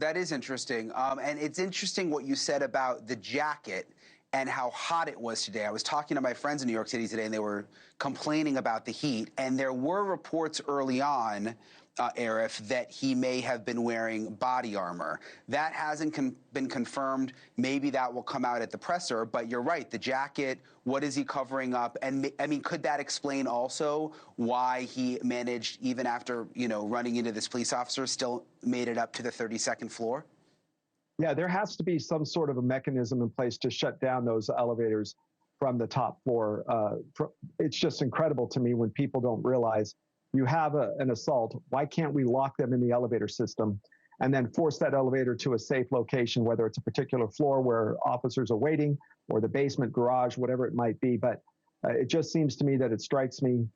That is interesting. And it's interesting what you said about the jacket and how hot it was today. I was talking to my friends in New York City today, and they were complaining about the heat. And there were reports early on, Arif, that he may have been wearing body armor. That hasn't been confirmed. Maybe that will come out at the presser. But you're right, the jacket, what is he covering up? And I mean, could that explain also why he managed, even after, running into this police officer, still made it up to the 32nd floor? Yeah, there has to be some sort of a mechanism in place to shut down those elevators from the top floor. It's just incredible to me when people don't realize you have an assault. Why can't we lock them in the elevator system and then force that elevator to a safe location, whether it's a particular floor where officers are waiting or the basement, garage, whatever it might be. But it just seems to me that it strikes me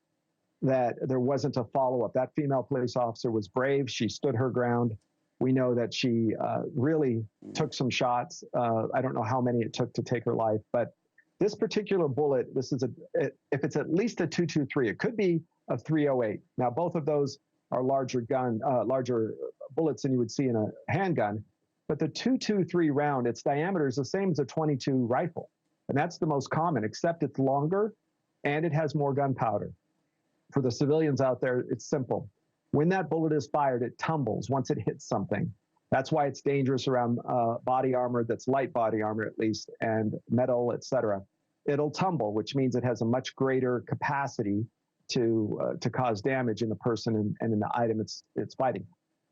that there wasn't a follow-up. That female police officer was brave. She stood her ground. We know that she really took some shots. I don't know how many it took to take her life, but this particular bullet, if it's at least a .223, it could be a .308. Now, both of those are larger bullets than you would see in a handgun, but the .223 round, its diameter is the same as a .22 rifle, and that's the most common, except it's longer and it has more gunpowder. For the civilians out there, it's simple. When that bullet is fired, it tumbles once it hits something. That's why it's dangerous around body armor that's light body armor, at least, and metal, et cetera. It'll tumble, which means it has a much greater capacity to cause damage in the person and in the item it's fighting.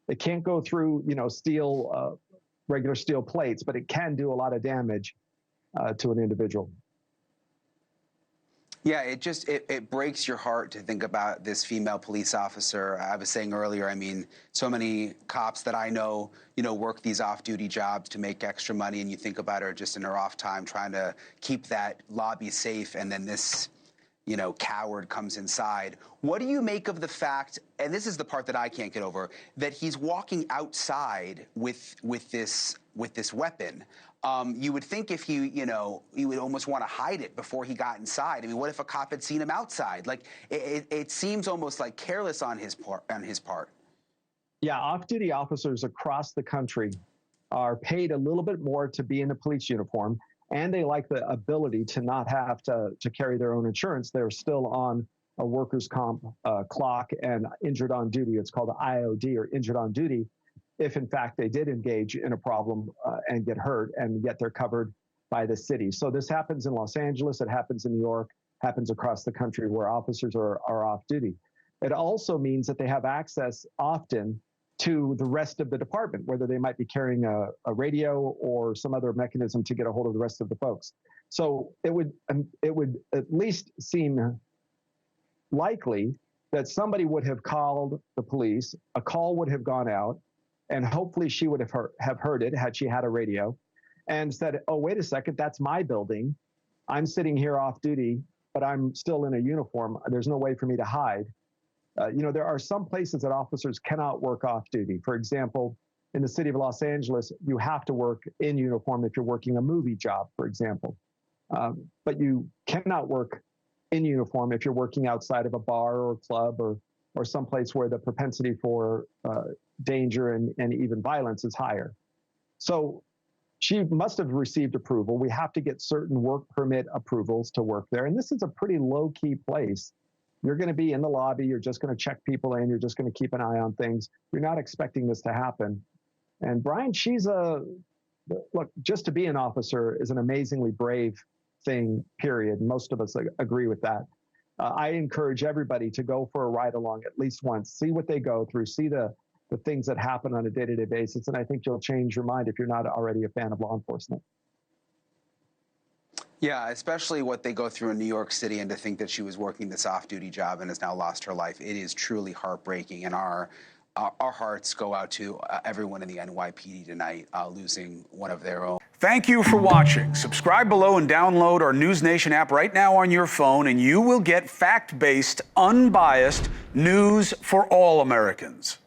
It can't go through, steel, regular steel plates, but it can do a lot of damage to an individual. Yeah, it breaks your heart to think about this female police officer. I was saying earlier, I mean, so many cops that I know, work these off-duty jobs to make extra money, and you think about her just in her off time trying to keep that lobby safe, and then this, coward comes inside. What do you make of the fact, and this is the part that I can't get over, that he's walking outside with this weapon? You would think if he would almost want to hide it before he got inside. I mean, what if a cop had seen him outside? Like, it seems almost like careless on his part. Yeah, off-duty officers across the country are paid a little bit more to be in a police uniform, and they like the ability to not have to carry their own insurance. They're still on a workers' comp clock and injured on duty. It's called IOD, or injured on duty, if in fact they did engage in a problem and get hurt, and yet they're covered by the city. So this happens in Los Angeles, it happens in New York, happens across the country where officers are off duty. It also means that they have access often to the rest of the department, whether they might be carrying a radio or some other mechanism to get a hold of the rest of the folks. So it would at least seem likely that somebody would have called the police, a call would have gone out, and hopefully she would have heard it had she had a radio, and said, oh, wait a second, that's my building. I'm sitting here off duty, but I'm still in a uniform. There's no way for me to hide. There are some places that officers cannot work off duty. For example, in the city of Los Angeles, you have to work in uniform if you're working a movie job, for example. But you cannot work in uniform if you're working outside of a bar or club or someplace where the propensity for danger and even violence is higher. So she must have received approval. We have to get certain work permit approvals to work there. And this is a pretty low-key place. You're going to be in the lobby. You're just going to check people in. You're just going to keep an eye on things. You're not expecting this to happen. And Brian, look, just to be an officer is an amazingly brave thing, period. Most of us agree with that. I encourage everybody to go for a ride along at least once, see what they go through, see the things that happen on a day-to-day basis. And I think you'll change your mind if you're not already a fan of law enforcement. Yeah, especially what they go through in New York City, and to think that she was working this off-duty job and has now lost her life. It is truly heartbreaking, and our hearts go out to everyone in the NYPD tonight losing one of their own. Thank you for watching. Subscribe below and download our NewsNation app right now on your phone, and you will get fact-based, unbiased news for all Americans.